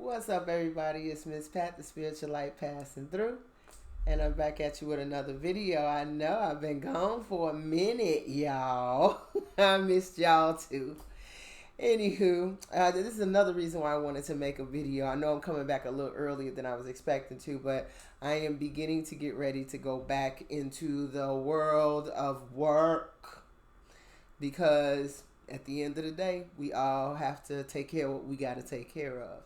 What's up, everybody? It's Miss Pat, the spiritual light passing through, and I'm back at you with another video. I know I've been gone for a minute, y'all. I missed y'all too. Anywho, this is another reason why I wanted to make a video. I know I'm coming back a little earlier than I was expecting to, but I am beginning to get ready to go back into the world of work because at the end of the day, we all have to take care of what we got to take care of.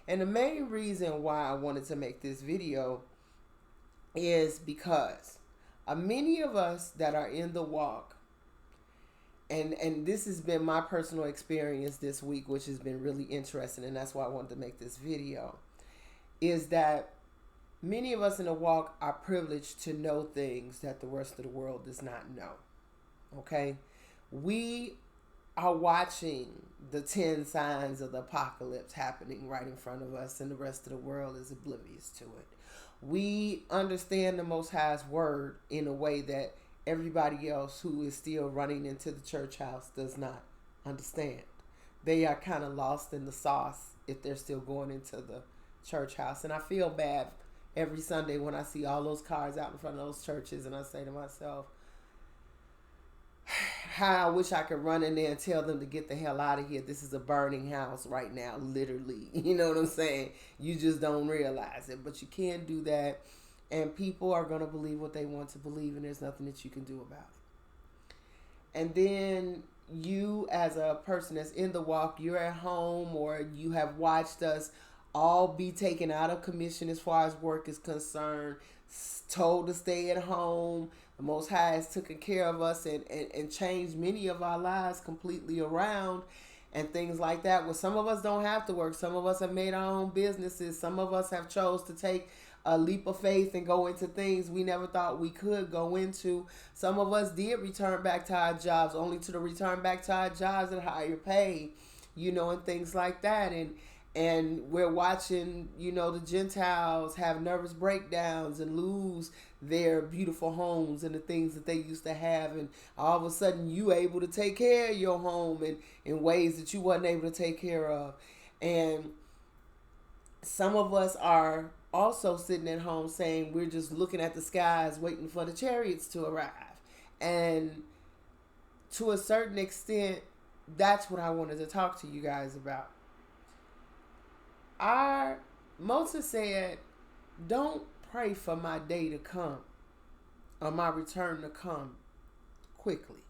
And the main reason why I wanted to make this video is because many of us that are in the walk, and this has been my personal experience this week, which has been really interesting, and that's why I wanted to make this video, is that many of us in the walk are privileged to know things that the rest of the world does not know. Okay? We are watching the 10 signs of the apocalypse happening right in front of us, and the rest of the world is oblivious to it. We understand the Most High's word in a way that everybody else who is still running into the church house does not understand. They are kind of lost in the sauce if they're still going into the church house. And I feel bad every Sunday when I see all those cars out in front of those churches, and I say to myself, how I wish I could run in there and tell them to get the hell out of here. This is a burning house right now, literally. You know what I'm saying? You just don't realize it, but you can't do that. And people are going to believe what they want to believe, and there's nothing that you can do about it. And then you, as a person that's in the walk, you're at home, or you have watched us all be taken out of commission as far as work is concerned, told to stay at home. The Most High has taken care of us and changed many of our lives completely around and things like that. Well, some of us don't have to work. Some of us have made our own businesses. Some of us have chose to take a leap of faith and go into things we never thought we could go into. Some of us did return back to our jobs, only to return back to our jobs at higher pay, and things like that. And we're watching, the Gentiles have nervous breakdowns and lose their beautiful homes and the things that they used to have. And all of a sudden, you able to take care of your home in ways that you wasn't able to take care of. And some of us are also sitting at home saying we're just looking at the skies waiting for the chariots to arrive. And to a certain extent, that's what I wanted to talk to you guys about. Moses said, don't pray for my day to come or my return to come quickly,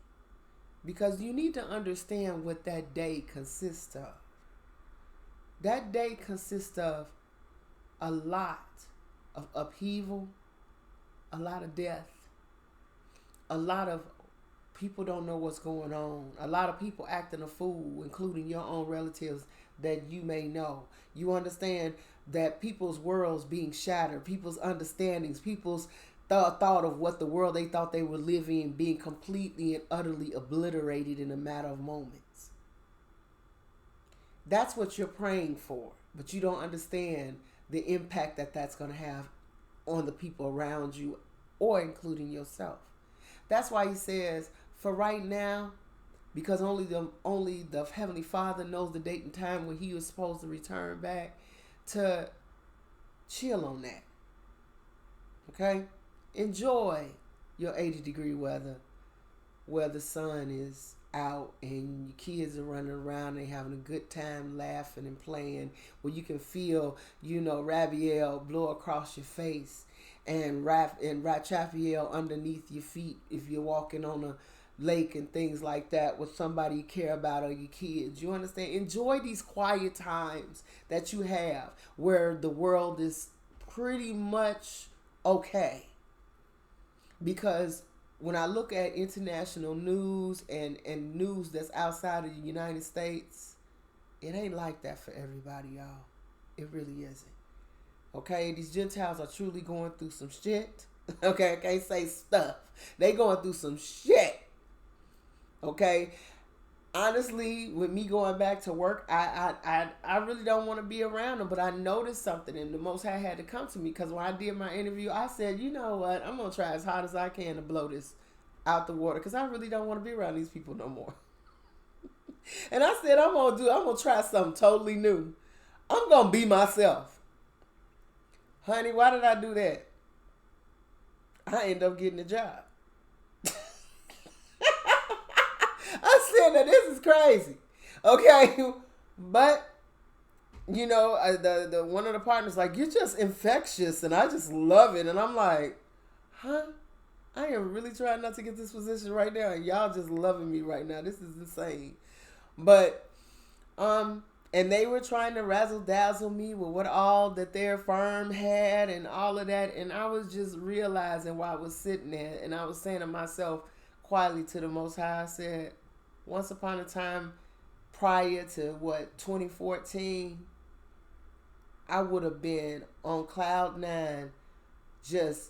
because you need to understand what that day consists of. That day consists of a lot of upheaval, a lot of death, a lot of people don't know what's going on, a lot of people acting a fool, including your own relatives that you may know. You understand that people's worlds being shattered, people's understandings, people's thought of what the world they thought they were living in being completely and utterly obliterated in a matter of moments. That's what you're praying for, but you don't understand the impact that that's going to have on the people around you, or including yourself. That's why he says, for right now, because only the Heavenly Father knows the date and time when he was supposed to return back, to chill on that. Okay? Enjoy your 80-degree weather where the sun is out and your kids are running around and having a good time laughing and playing, where you can feel, Rabiel blow across your face and Ratchafiel underneath your feet if you're walking on a lake and things like that with somebody you care about or your kids. You understand? Enjoy these quiet times that you have where the world is pretty much okay. Because when I look at international news and news that's outside of the United States, it ain't like that for everybody, y'all. It really isn't. Okay? These Gentiles are truly going through some shit. Okay? I can't say stuff. They going through some shit. Okay? Honestly, with me going back to work, I really don't want to be around them, but I noticed something, and the Most High had to come to me, because when I did my interview, I said, you know what, I'm going to try as hard as I can to blow this out the water, because I really don't want to be around these people no more. And I said, I'm going to try something totally new. I'm going to be myself. Honey, why did I do that? I end up getting a job. I said that this is crazy. Okay. But, you know, the one of the partners like, you're just infectious and I just love it. And I'm like, huh? I am really trying not to get this position right now, and y'all just loving me right now. This is insane. But and they were trying to razzle dazzle me with what all that their firm had and all of that, and I was just realizing while I was sitting there, and I was saying to myself quietly to the Most High, I said, once upon a time, prior to 2014, I would have been on cloud nine, just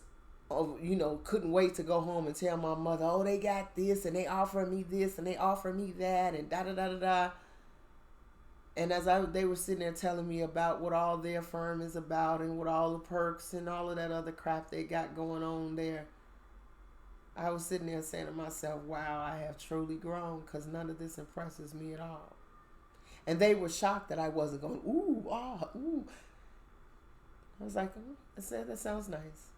couldn't wait to go home and tell my mother, oh, they got this and they offer me this and they offer me that and da da da da da. And as they were sitting there telling me about what all their firm is about and what all the perks and all of that other crap they got going on there, I was sitting there saying to myself, wow, I have truly grown, because none of this impresses me at all. And they were shocked that I wasn't going, ooh, ah, ooh. I was like, that sounds nice.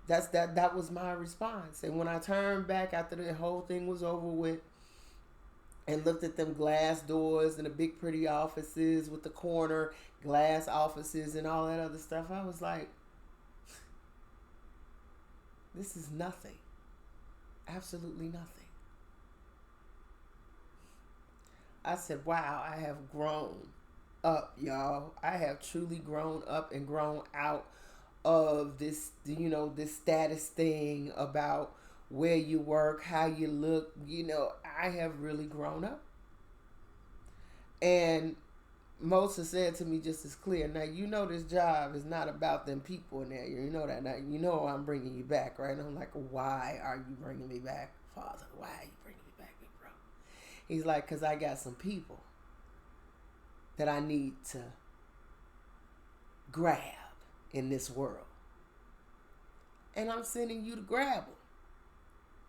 That was my response. And when I turned back after the whole thing was over with and looked at them glass doors and the big pretty offices with the corner glass offices and all that other stuff, I was like, this is nothing. Absolutely nothing. I said, wow, I have grown up, y'all. I have truly grown up and grown out of this, this status thing about where you work, how you look. I have really grown up. And most have said to me just as clear, now, this job is not about them people in there. You know that. Now, I'm bringing you back, right? And I'm like, why are you bringing me back, Father? Why are you bringing me back, big bro? He's like, because I got some people that I need to grab in this world. And I'm sending you to grab them.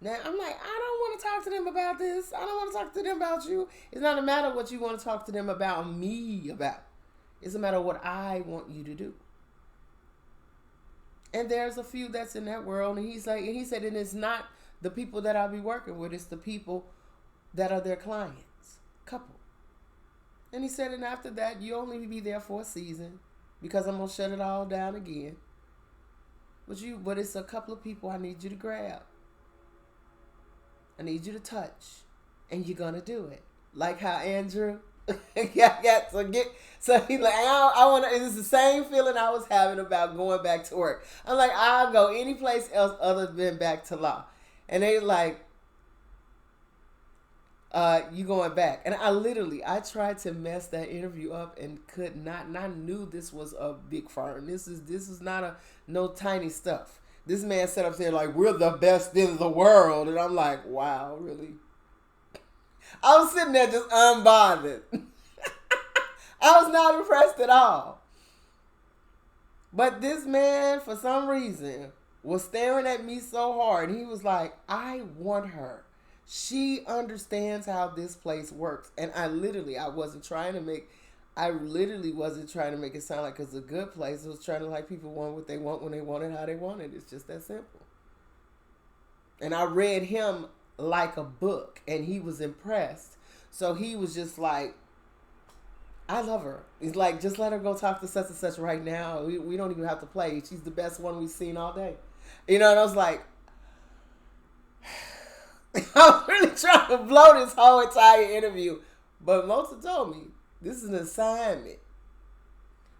Now, I'm like, I don't want to talk to them about this. I don't want to talk to them about you. It's not a matter of what you want to talk to them about me about. It's a matter of what I want you to do. And there's a few that's in that world. And he said, and it's not the people that I'll be working with. It's the people that are their clients. Couple. And he said, and after that, you only be there for a season, because I'm going to shut it all down again. But it's a couple of people I need you to grab. I need you to touch. And you're going to do it. Like how Andrew so he's like, I want to, it's the same feeling I was having about going back to work. I'm like, I'll go any place else other than back to law. And they like, you going back. And I tried to mess that interview up and could not. And I knew this was a big firm. This is not no tiny stuff. This man sat up there like, we're the best in the world. And I'm like, wow, really? I was sitting there just unbothered. I was not impressed at all. But this man, for some reason, was staring at me so hard. He was like, I want her. She understands how this place works. And I wasn't trying to make it sound like it's a good place. I was trying to like people want what they want when they want it, how they want it. It's just that simple. And I read him like a book, and he was impressed. So he was just like, I love her. He's like, just let her go talk to such and such right now. We don't even have to play. She's the best one we've seen all day. And I was like, I'm really trying to blow this whole entire interview. But Mosa told me, this is an assignment.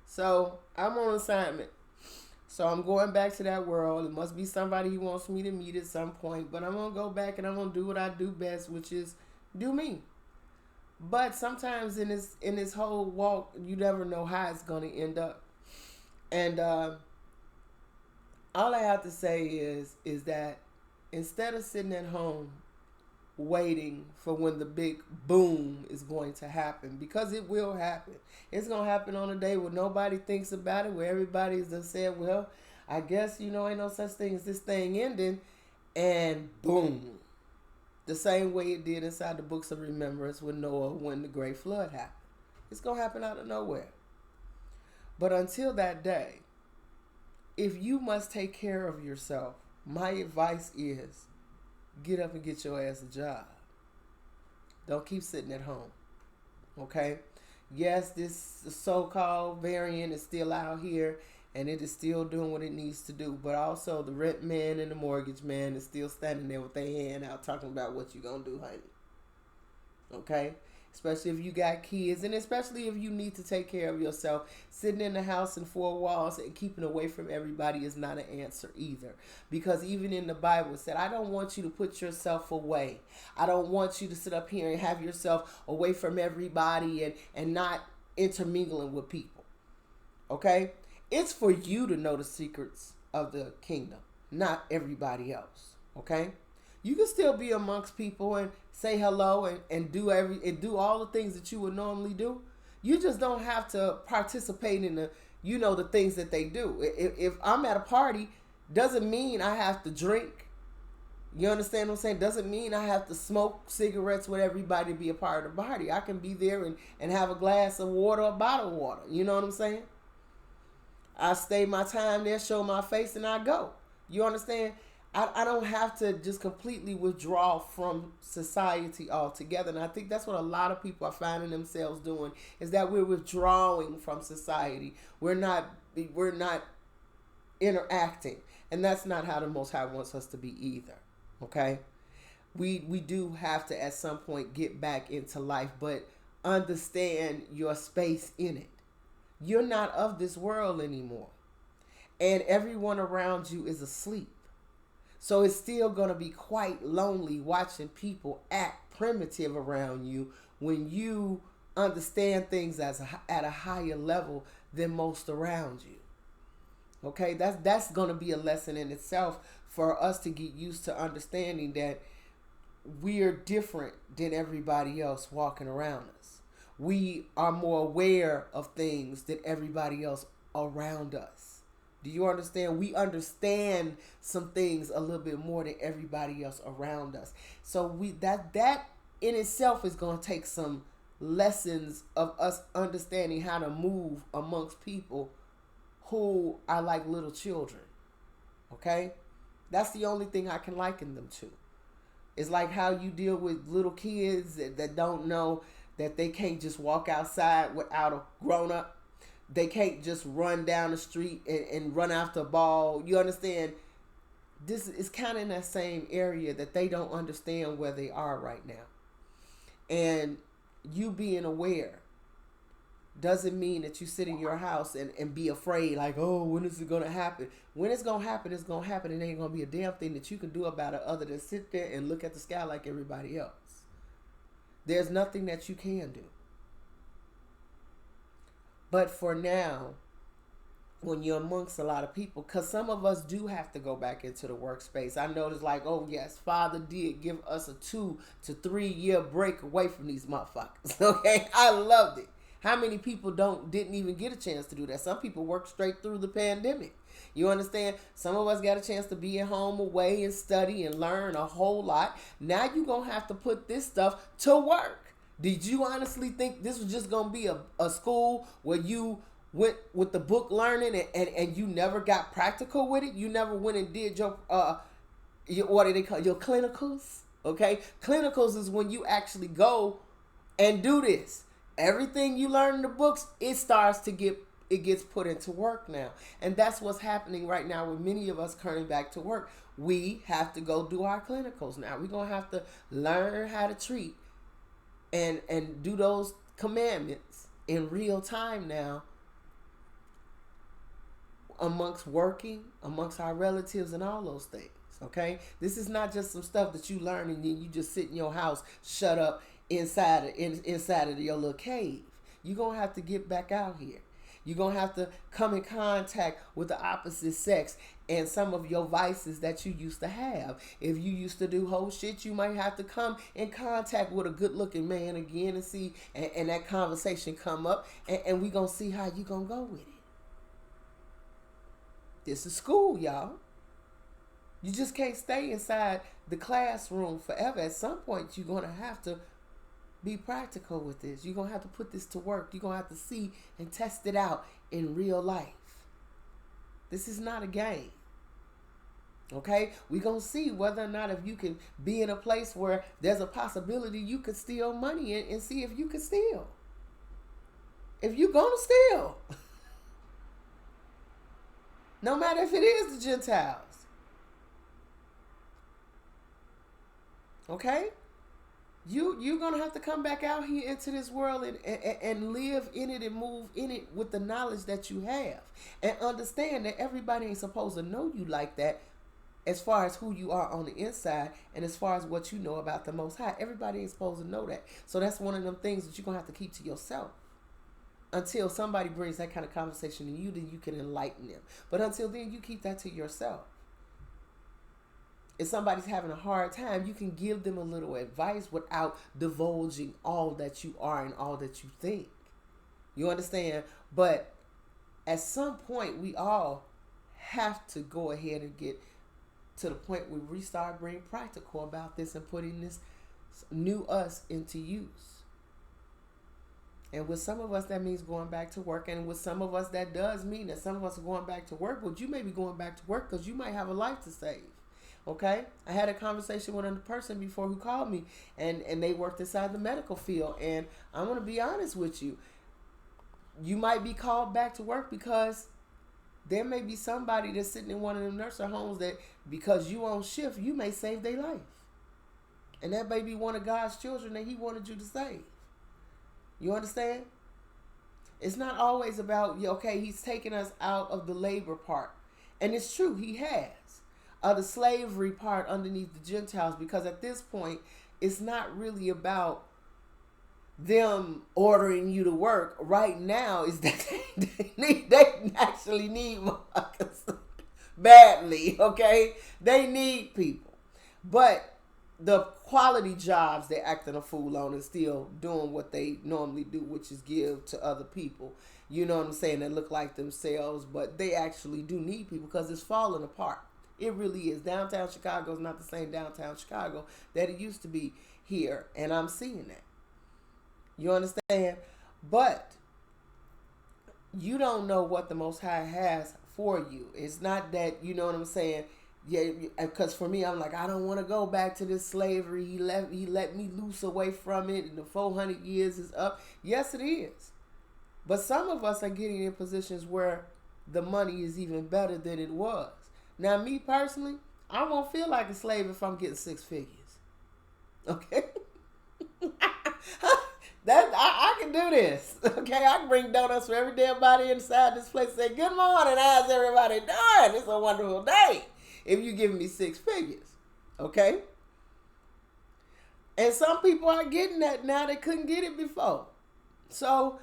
So I'm on assignment. So I'm going back to that world. It must be somebody he wants me to meet at some point. But I'm going to go back and I'm going to do what I do best, which is do me. But sometimes in this whole walk, you never know how it's going to end up. And all I have to say is that instead of sitting at home waiting for when the big boom is going to happen, because it will happen. It's going to happen on a day where nobody thinks about it, where everybody's just said, well, I guess, ain't no such thing as this thing ending, and boom. The same way it did inside the books of remembrance with Noah when the great flood happened. It's going to happen out of nowhere. But until that day, if you must take care of yourself, my advice is get up and get your ass a job. Don't keep sitting at home. Okay? Yes, this so-called variant is still out here and it is still doing what it needs to do. But also the rent man and the mortgage man is still standing there with their hand out talking about what you gonna do, honey. Okay? Especially if you got kids, and especially if you need to take care of yourself. Sitting in the house in four walls and keeping away from everybody is not an answer either. Because even in the Bible it said, I don't want you to put yourself away. I don't want you to sit up here and have yourself away from everybody and not intermingling with people. Okay? It's for you to know the secrets of the kingdom, not everybody else. Okay? You can still be amongst people and say hello and do all the things that you would normally do. You just don't have to participate in the things that they do. If I'm at a party, doesn't mean I have to drink. You understand what I'm saying? Doesn't mean I have to smoke cigarettes with everybody to be a part of the party. I can be there and have a glass of water or a bottle of water. You know what I'm saying? I stay my time there, show my face, and I go. You understand? I don't have to just completely withdraw from society altogether. And I think that's what a lot of people are finding themselves doing, is that we're withdrawing from society. We're not interacting. And that's not how the Most High wants us to be either. Okay? We do have to at some point get back into life, but understand your space in it. You're not of this world anymore. And everyone around you is asleep. So it's still going to be quite lonely watching people act primitive around you when you understand things at a higher level than most around you. Okay, that's going to be a lesson in itself for us to get used to understanding that we are different than everybody else walking around us. We are more aware of things than everybody else around us. Do you understand? We understand some things a little bit more than everybody else around us. So that in itself is going to take some lessons of us understanding how to move amongst people who are like little children. Okay? That's the only thing I can liken them to. It's like how you deal with little kids that don't know that they can't just walk outside without a grown-up. They can't just run down the street and run after a ball. You understand? This is kind of in that same area that they don't understand where they are right now. And you being aware doesn't mean that you sit in your house and be afraid like, oh, when is it going to happen? When it's going to happen, it's going to happen. And there ain't going to be a damn thing that you can do about it other than sit there and look at the sky like everybody else. There's nothing that you can do. But for now, when you're amongst a lot of people, because some of us do have to go back into the workspace. I noticed like, oh yes, Father did give us a 2 to 3 year break away from these motherfuckers. Okay, I loved it. How many people didn't even get a chance to do that? Some people worked straight through the pandemic. You understand? Some of us got a chance to be at home away and study and learn a whole lot. Now you're going to have to put this stuff to work. Did you honestly think this was just going to be a school where you went with the book learning and you never got practical with it? You never went and did your what do they call your clinicals? Okay? Clinicals is when you actually go and do this. Everything you learn in the books, it gets put into work now. And that's what's happening right now with many of us coming back to work. We have to go do our clinicals now. We're going to have to learn how to treat and do those commandments in real time now amongst working, amongst our relatives and all those things. Okay? This is not just some stuff that you learn and then you just sit in your house, shut up inside of your little cave. You're going to have to get back out here. You're going to have to come in contact with the opposite sex and some of your vices that you used to have. If you used to do whole shit, you might have to come in contact with a good-looking man again and see, and that conversation come up, and we're going to see how you going to go with it. This is school, y'all. You just can't stay inside the classroom forever. At some point, you're going to have to be practical with this. You're going to have to put this to work. You're going to have to see and test it out in real life. This is not a game. Okay? We're going to see whether or not if you can be in a place where there's a possibility you could steal money and see if you can steal. If you're going to steal. No matter if it is the Gentiles. Okay? You're going to have to come back out here into this world and live in it and move in it with the knowledge that you have. And understand that everybody ain't supposed to know you like that as far as who you are on the inside and as far as what you know about the Most High. Everybody ain't supposed to know that. So that's one of them things that you're going to have to keep to yourself. Until somebody brings that kind of conversation to you, then you can enlighten them. But until then, you keep that to yourself. If somebody's having a hard time, you can give them a little advice without divulging all that you are and all that you think. You understand? But at some point, we all have to go ahead and get to the point where we start being practical about this and putting this new us into use. And with some of us, that means going back to work. And with some of us, that does mean that some of us are going back to work. But you may be going back to work because you might have a life to save. Okay? I had a conversation with another person before who called me. And they worked inside the medical field. And I'm going to be honest with you. You might be called back to work because there may be somebody that's sitting in one of them nursing homes that because you on shift, you may save their life. And that may be one of God's children that he wanted you to save. You understand? It's not always about, okay, he's taking us out of the labor part. And it's true, he has. The slavery part underneath the Gentiles, because at this point, it's not really about them ordering you to work. Right now is that they actually need motherfuckers badly, okay? They need people. But the quality jobs they're acting a fool on and still doing what they normally do, which is give to other people. You know what I'm saying? That look like themselves, but they actually do need people because it's falling apart. It really is. Downtown Chicago is not the same downtown Chicago that it used to be here, and I'm seeing that. You understand? But you don't know what the Most High has for you. It's not that, you know what I'm saying? Yeah, because for me, I'm like, I don't want to go back to this slavery. He let me loose away from it, and the 400 years is up. Yes, it is. But some of us are getting in positions where the money is even better than it was. Now, me personally, I won't feel like a slave if I'm getting 6 figures. Okay? I can do this. Okay? I can bring donuts for every damn body inside this place and say, good morning, how's everybody doing? It's a wonderful day. If you give me 6 figures. Okay? And some people are getting that now. They couldn't get it before. So,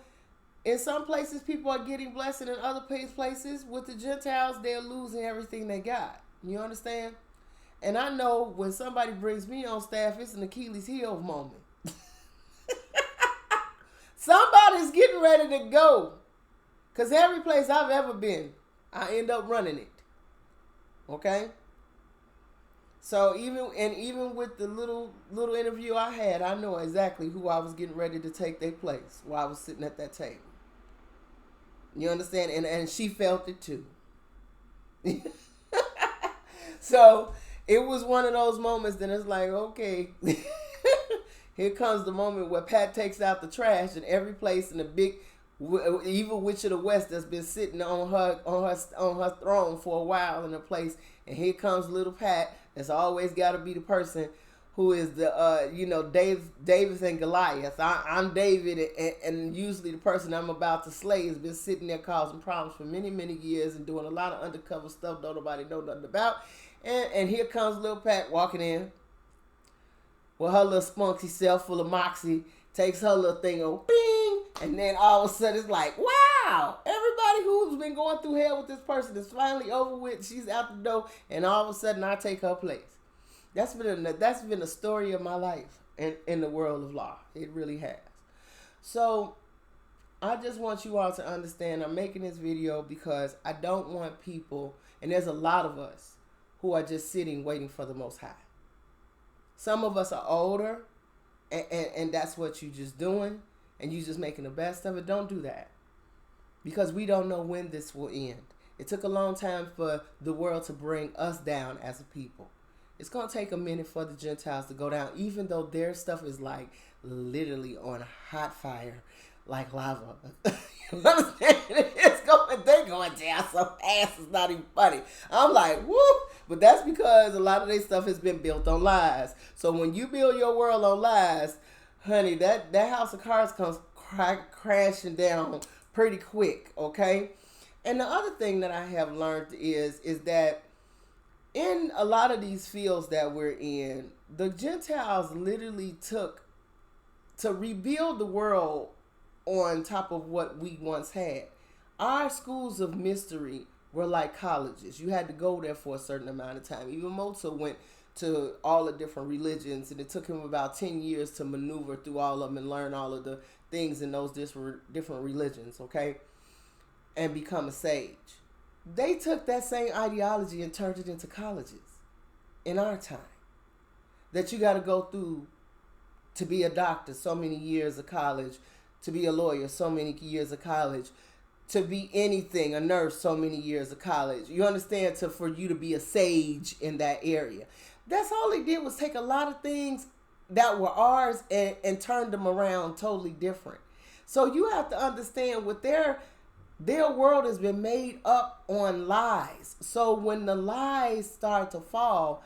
in some places, people are getting blessed. And in other places, with the Gentiles, they're losing everything they got. You understand? And I know when somebody brings me on staff, it's an Achilles heel moment. Somebody's getting ready to go. Because every place I've ever been, I end up running it. Okay? So even with the little interview I had, I know exactly who I was getting ready to take their place while I was sitting at that table. You understand? And she felt it too. So it was one of those moments that it's like, okay, here comes the moment where Pat takes out the trash and every place in the big evil witch of the West that's been sitting on her throne for a while in a place, and here comes little Pat that's always got to be the person who is the David and Goliath. I'm David, and usually the person I'm about to slay has been sitting there causing problems for many, many years and doing a lot of undercover stuff don't nobody know nothing about. And here comes little Pat walking in with her little spunky self full of moxie, takes her little thing on, bing, and then all of a sudden it's like, wow, everybody who's been going through hell with this person is finally over with. She's out the door, and all of a sudden I take her place. That's been a story of my life in the world of law. It really has. So I just want you all to understand I'm making this video because I don't want people, and there's a lot of us who are just sitting waiting for the Most High. Some of us are older and that's what you just doing, and you just making the best of it. Don't do that, because we don't know when this will end. It took a long time for the world to bring us down as a people. It's going to take a minute for the Gentiles to go down, even though their stuff is like literally on hot fire, like lava. You understand? They're going down so fast, it's not even funny. I'm like, woo! But that's because a lot of their stuff has been built on lies. So when you build your world on lies, honey, that house of cards comes crashing down pretty quick, okay? And the other thing that I have learned is that in a lot of these fields that we're in, the Gentiles literally took to rebuild the world on top of what we once had. Our schools of mystery were like colleges. You had to go there for a certain amount of time. Even Mozart went to all the different religions, and it took him about 10 years to maneuver through all of them and learn all of the things in those different religions, okay, and become a sage. They took that same ideology and turned it into colleges in our time. That you got to go through to be a doctor, so many years of college, to be a lawyer, so many years of college, to be anything, a nurse, so many years of college. You understand? For you to be a sage in that area. That's all they did was take a lot of things that were ours and turned them around totally different. So you have to understand what their world has been made up on lies. So when the lies start to fall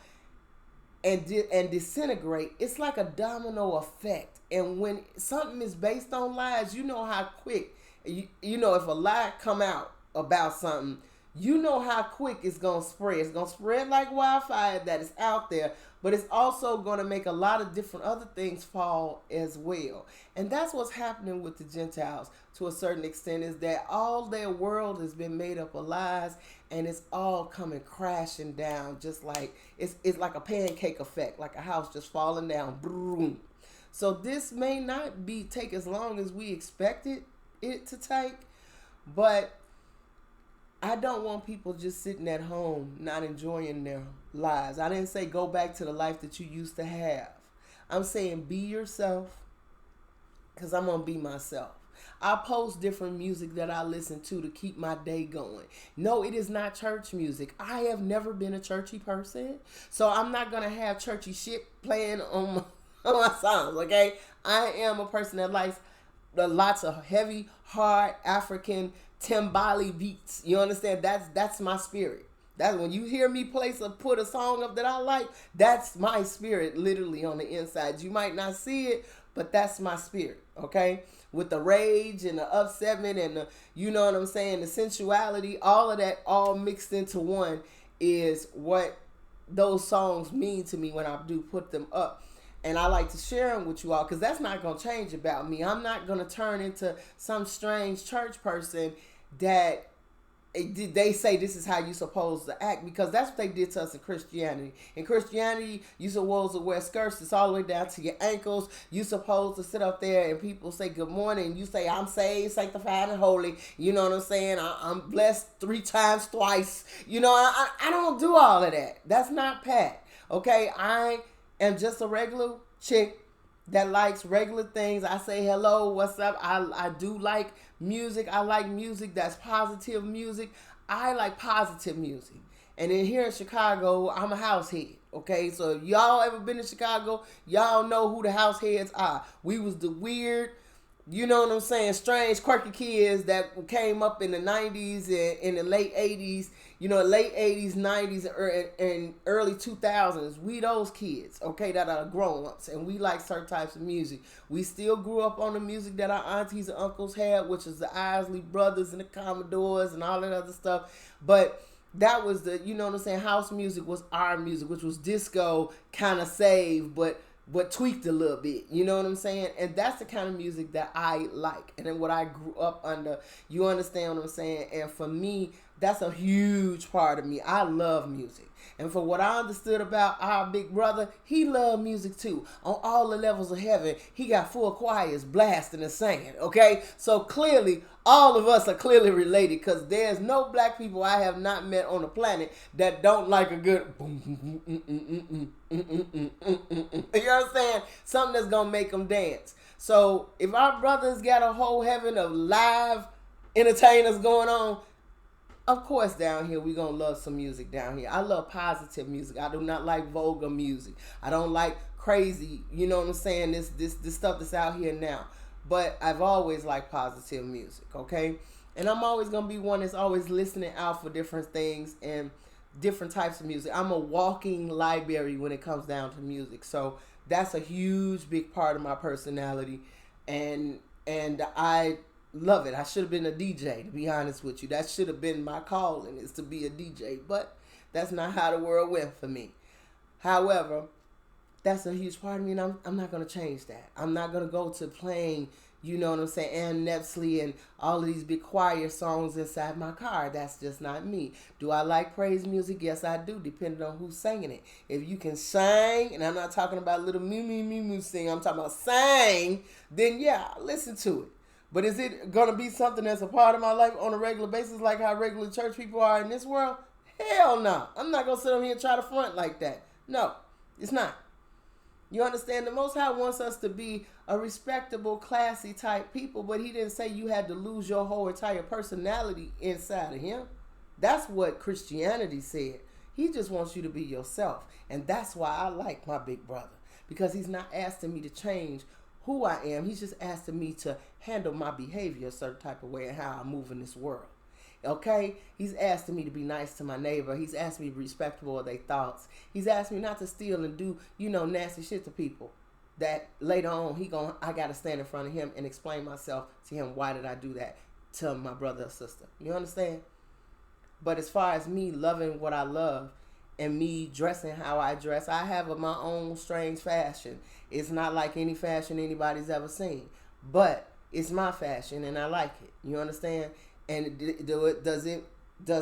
and disintegrate, it's like a domino effect. And when something is based on lies, you know how quick, you know, if a lie come out about something, you know how quick it's going to spread. It's going to spread like wildfire that is out there, but it's also going to make a lot of different other things fall as well. And that's what's happening with the Gentiles to a certain extent, is that all their world has been made up of lies, and it's all coming crashing down, just like it's like a pancake effect, like a house just falling down. Boom. So this may not take as long as we expected it to take, but I don't want people just sitting at home not enjoying their lives. I didn't say go back to the life that you used to have. I'm saying be yourself, because I'm going to be myself. I post different music that I listen to keep my day going. No, it is not church music. I have never been a churchy person, so I'm not going to have churchy shit playing on my songs, okay? I am a person that likes lots of heavy, hard African timbali beats. You understand? That's my spirit. That's when you hear me put a song up that I like, that's my spirit literally on the inside. You might not see it, but that's my spirit, okay? With the rage and the upsetment and the, you know what I'm saying, the sensuality, all of that all mixed into one is what those songs mean to me when I do put them up. And I like to share them with you all, because that's not going to change about me. I'm not going to turn into some strange church person that they say this is how you're supposed to act, because that's what they did to us in Christianity. In Christianity, you're supposed to wear skirts that's all the way down to your ankles. You're supposed to sit up there and people say good morning. You say, I'm saved, sanctified, and holy. You know what I'm saying? I'm blessed 3 times twice. You know, I don't do all of that. That's not Pat. Okay? I am just a regular chick that likes regular things. I say hello, what's up? I do like music. I like music that's positive music. I like positive music. And then here in Chicago, I'm a house head. Okay, so if y'all ever been to Chicago, y'all know who the house heads are. We was the weird, you know what I'm saying, strange, quirky kids that came up in the 90s and in the late 80s, you know, late 80s, 90s, and early 2000s. We those kids, okay, that are grown-ups, and we like certain types of music. We still grew up on the music that our aunties and uncles had, which is the Isley Brothers and the Commodores and all that other stuff. But that was the, you know what I'm saying, house music was our music, which was disco, kind of saved, but tweaked a little bit, you know what I'm saying? And that's the kind of music that I like, and then what I grew up under, you understand what I'm saying? And for me, That's a huge part of me. I love music. And for what I understood about our big brother, he loved music too. On all the levels of heaven, he got full choirs blasting and singing, okay? So clearly, all of us are clearly related because there's no black people I have not met on the planet that don't like a good boom, boom, boom, you know what I'm saying? Something that's going to make them dance. So if our brothers got a whole heaven of live entertainers going on, of course, down here, we're going to love some music down here. I love positive music. I do not like vulgar music. I don't like crazy, you know what I'm saying, this stuff that's out here now. But I've always liked positive music, okay? And I'm always going to be one that's always listening out for different things and different types of music. I'm a walking library when it comes down to music. So that's a huge, big part of my personality. And I love it. I should have been a DJ, to be honest with you. That should have been my calling, is to be a DJ. But that's not how the world went for me. However, that's a huge part of me, and I'm not going to change that. I'm not going to go to playing, you know what I'm saying, Ann Nepsley and all of these big choir songs inside my car. That's just not me. Do I like praise music? Yes, I do, depending on who's singing it. If you can sing, and I'm not talking about little me sing, I'm talking about sing, then yeah, listen to it. But is it going to be something that's a part of my life on a regular basis like how regular church people are in this world? Hell no. I'm not going to sit on here and try to front like that. No, it's not. You understand? The Most High wants us to be a respectable, classy type people, but he didn't say you had to lose your whole entire personality inside of him. That's what Christianity said. He just wants you to be yourself. And that's why I like my big brother, because he's not asking me to change who I am. He's just asking me to handle my behavior a certain type of way and how I move in this world. Okay? He's asking me to be nice to my neighbor. He's asking me to be respectful of their thoughts. He's asking me not to steal and do, nasty shit to people. That later on, I got to stand in front of him and explain myself to him. Why did I do that to my brother or sister? You understand? But as far as me loving what I love and me dressing how I dress, I have my own strange fashion. It's not like any fashion anybody's ever seen. But it's my fashion and I like it. You understand? And does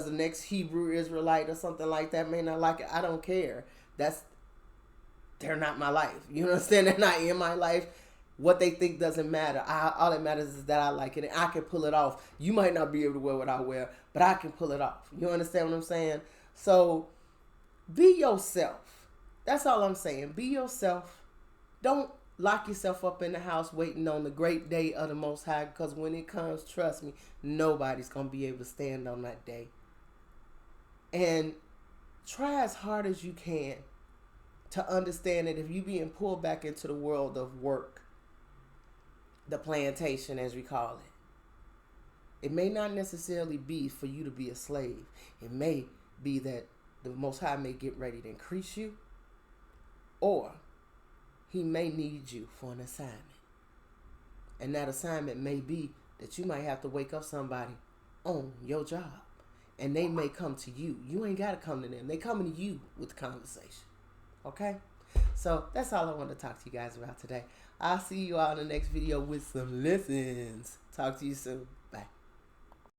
the next Hebrew Israelite or something like that may not like it? I don't care. They're not my life. You understand? They're not in my life. What they think doesn't matter. All that matters is that I like it and I can pull it off. You might not be able to wear what I wear, but I can pull it off. You understand what I'm saying? So be yourself. That's all I'm saying. Be yourself. Don't lock yourself up in the house waiting on the great day of the Most High, because when it comes, trust me, nobody's going to be able to stand on that day. And try as hard as you can to understand that if you're being pulled back into the world of work, the plantation as we call it may not necessarily be for you to be a slave. It may be that the Most High may get ready to increase you, or he may need you for an assignment. And that assignment may be that you might have to wake up somebody on your job. And they may come to you. You ain't got to come to them. They coming to you with the conversation. Okay? So that's all I want to talk to you guys about today. I'll see you all in the next video with some lessons. Talk to you soon.